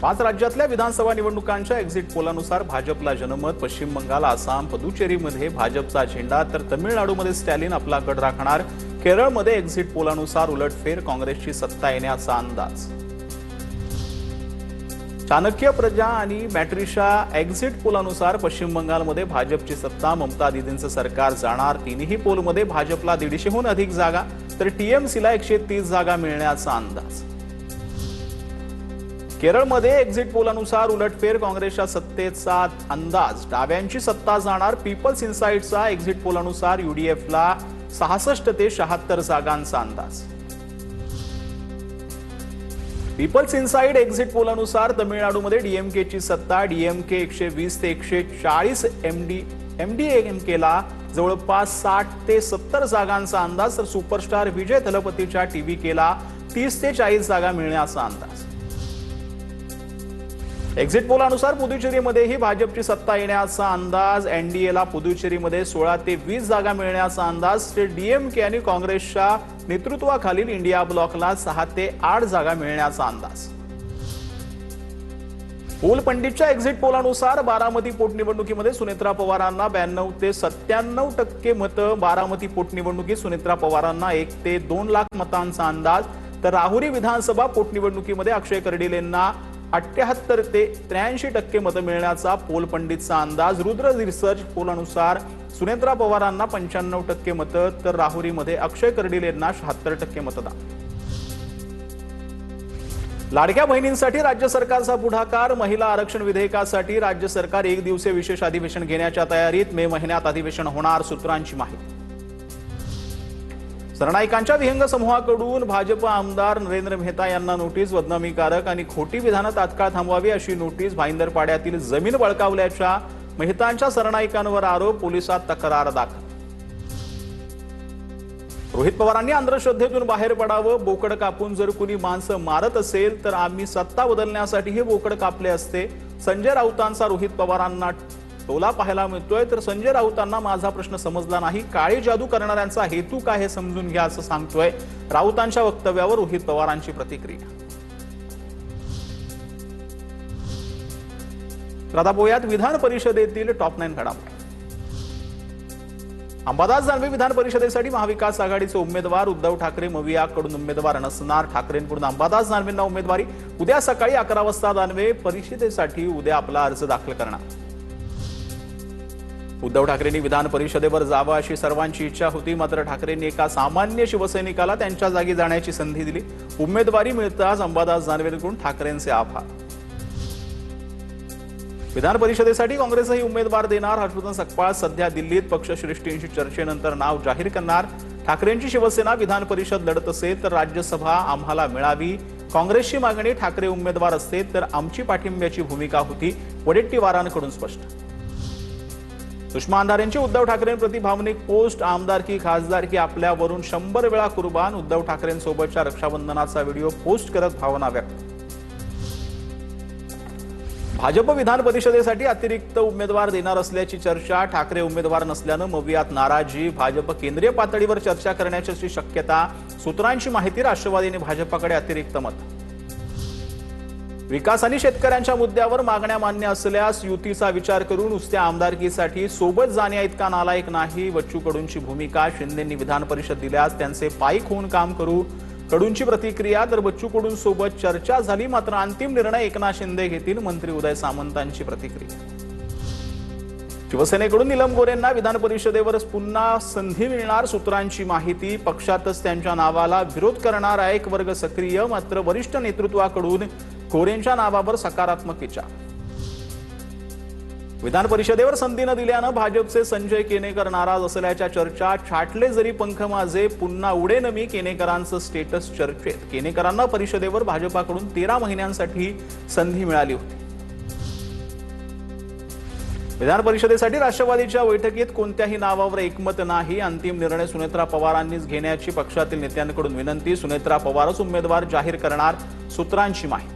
5 राज्यातल्या विधानसभा निवडणुकांच्या एक्झिट पोलानुसार भाजपला जनमत, पश्चिम बंगाल, आसाम, पुदुचेरीमध्ये भाजपचा झेंडा तर तमिळनाडूमध्ये स्टॅलिन आपला गड राखणार. केरळमध्ये एक्झिट पोलानुसार उलटफेर, काँग्रेसची सत्ता येण्याचा अंदाज. चाणक्य, प्रजा आणि मॅट्रिशा एक्झिट पोलानुसार पश्चिम बंगालमध्ये भाजपची सत्ता, ममता दीदींचं सरकार जाणार. तिन्ही पोलमध्ये भाजपला 150हून अधिक जागा तर टीएमसीला 130 जागा मिळण्याचा अंदाज. केरळमध्ये एक्झिट पोलानुसार उलटफेर, काँग्रेसच्या सत्तेचा अंदाज. डाव्यांची सत्ता जाणार. पीपल्स इन्साइटचा एक्झिट पोलानुसार यूडीएफला 66 ते 76 जागांचा अंदाज. पीपल्स इन्साइड एक्झिट पोलानुसार तमिळनाडूमध्ये डीएमकेची सत्ता. डीएमके 120 ते 140, एमडीएमकेला जवळपास 60 ते 70 जागांचा अंदाज. तर सुपरस्टार विजय थलपतीच्या टीव्हीकेला 30 ते 40 जागा मिळण्याचा अंदाज. एक्झिट पोलानुसार पुदुचेरीमध्येही भाजपची सत्ता येण्याचा अंदाज. एनडीएला पुदुचेरीमध्ये 16 ते 20 जागा मिळण्याचा अंदाज. तर डीएमके आणि काँग्रेसच्या नेतृत्वाखालील इंडिया ब्लॉकला 6 ते 8 जागा मिळण्याचा अंदाज. पोल पंडितच्या एक्झिट पोलानुसार बारामती पोटनिवडणुकीमध्ये सुनेत्रा पवारांना 92 ते 97% मतं. बारामती पोटनिवडणुकीत सुनेत्रा पवारांना 1 ते 2 लाख मतांचा अंदाज. तर राहुरी विधानसभा पोटनिवडणुकीमध्ये अक्षय कर्डिलेंना 78 ते 83% मतं मिळण्याचा पोल पंडितचा अंदाज. रुद्र रिसर्च पोलानुसार सुनेत्रा पवारांना 95% मतं तर राहुरीमध्ये अक्षय कर्डिलेंना 76% मतदान. लाडक्या बहिणींसाठी राज्य सरकारचा पुढाकार. महिला आरक्षण विधेयकासाठी राज्य सरकार 1 दिवसीय विशेष अधिवेशन घेण्याच्या तयारीत. मे महिन्यात अधिवेशन होणार, सूत्रांची माहिती. सरनाईकांच्या विहंग समूहाकडून भाजप आमदार नरेंद्र मेहता यांना नोटीस. बदनामीकारक आणि खोटी विधानं तात्काळ थांबवावी अशी नोटीस. भाईंदरपाड्यातील जमीन बळकावल्याच्या मेहतांच्या सरनाईकांवर आरोप. पोलिसात तक्रार दाखल. रोहित पवारांनी अंधश्रद्धेतून बाहेर पडावं. बोकड कापून जर कुणी माणसं मारत असेल तर आम्ही सत्ता बदलण्यासाठी हे बोकड कापले असते. संजय राऊतांचा रोहित पवारांना टोला पाहायला मिळतोय. तर संजय राऊतांना माझा प्रश्न समजला नाही. काळी जादू करणाऱ्यांचा हेतू काय हे समजून घ्या असं सांगतोय. राऊतांच्या वक्तव्यावर रोहित पवारांची प्रतिक्रिया. आता पाहूयात विधान परिषदेतील टॉप 9 घडामोडी. अंबादास दानवे विधान परिषदेसाठी महाविकास आघाडीचे उमेदवार. उद्धव ठाकरे मवियाकडून उमेदवार नसणार. ठाकरेंकडून अंबादास दानवेंना उमेदवारी. उद्या सकाळी 11 वाजता दानवे परिषदेसाठी उद्या आपला अर्ज दाखल करणार. उद्धव ठाकरेंनी विधान परिषदेवर जावं अशी सर्वांची इच्छा होती. मात्र ठाकरेंनी एका सामान्य शिवसैनिकाला त्यांच्या जागी जाण्याची संधी दिली. उमेदवारी मिळताच अंबादास दानवेंकडून ठाकरेंचे आभार. विधान परिषदेसाठी काँग्रेसही उमेदवार देणार. हर्षवर्धन सकपाळ सध्या दिल्लीत. पक्षश्रेष्ठींशी चर्चेनंतर नाव जाहीर करणार. ठाकरेंची शिवसेना विधान परिषद लढत असेल तर राज्यसभा आम्हाला मिळावी. काँग्रेसची मागणी ठाकरे उमेदवार असते तर आमची पाठिंब्याची भूमिका होती. वडेट्टीवारांकडून स्पष्ट. सुषमा अंधारेंची उद्धव ठाकरेंप्रती भावनिक पोस्ट. आमदारकी खासदारकी आपल्यावरून 100 वेळा कुर्बान. उद्धव ठाकरेंसोबतच्या रक्षाबंधनाचा व्हिडिओ पोस्ट करत भावना व्यक्त. भाजप विधान परिषदेसाठी अतिरिक्त उमेदवार देणार असल्याची चर्चा. ठाकरे उमेदवार नसल्यानं मवियात नाराजी. भाजप केंद्रीय पातळीवर चर्चा करण्याची शक्यता. सूत्रांची माहिती. राष्ट्रवादीने भाजपकडे अतिरिक्त मत. विकास आणि शेतकऱ्यांच्या मुद्द्यावर मागण्या मान्य असल्यास युतीचा विचार करू. नुसत्या आमदारकीसाठी सोबत जाण्या इतका नालायक नाही. बच्चू कडूंची भूमिका. शिंदेंनी विधान परिषद दिल्यास त्यांचे पाईक होऊन काम करू. कडूंची प्रतिक्रिया. तर बच्चू कडूंसोबत चर्चा झाली मात्र अंतिम निर्णय एकनाथ शिंदे घेतील. मंत्री उदय सामंतांची प्रतिक्रिया. शिवसेनेकडून नीलम गोरेंना विधान परिषदेवर पुन्हा संधी मिळणार. सूत्रांची माहिती. पक्षातच त्यांच्या नावाला विरोध करणारा एक वर्ग सक्रिय. मात्र वरिष्ठ नेतृत्वाकडून गोरेंच्या नावावर सकारात्मक विचार. विधान परिषदेवर संधी न दिल्यानं भाजपचे संजय केनेकर नाराज असल्याच्या चर्चा. छाटले जरी पंख माझे पुन्हा उडेन मी. केनेकरांचं स्टेटस चर्चेत. केनेकरांना परिषदेवर भाजपाकडून 13 महिन्यांसाठी संधी मिळाली होती. विधान परिषदेसाठी राष्ट्रवादीच्या बैठकीत कोणत्याही नावावर एकमत नाही. अंतिम निर्णय सुनेत्रा पवारांनीच घेण्याची पक्षातील नेत्यांकडून विनंती. सुनेत्रा पवारच उमेदवार जाहीर करणार. सूत्रांची माहिती.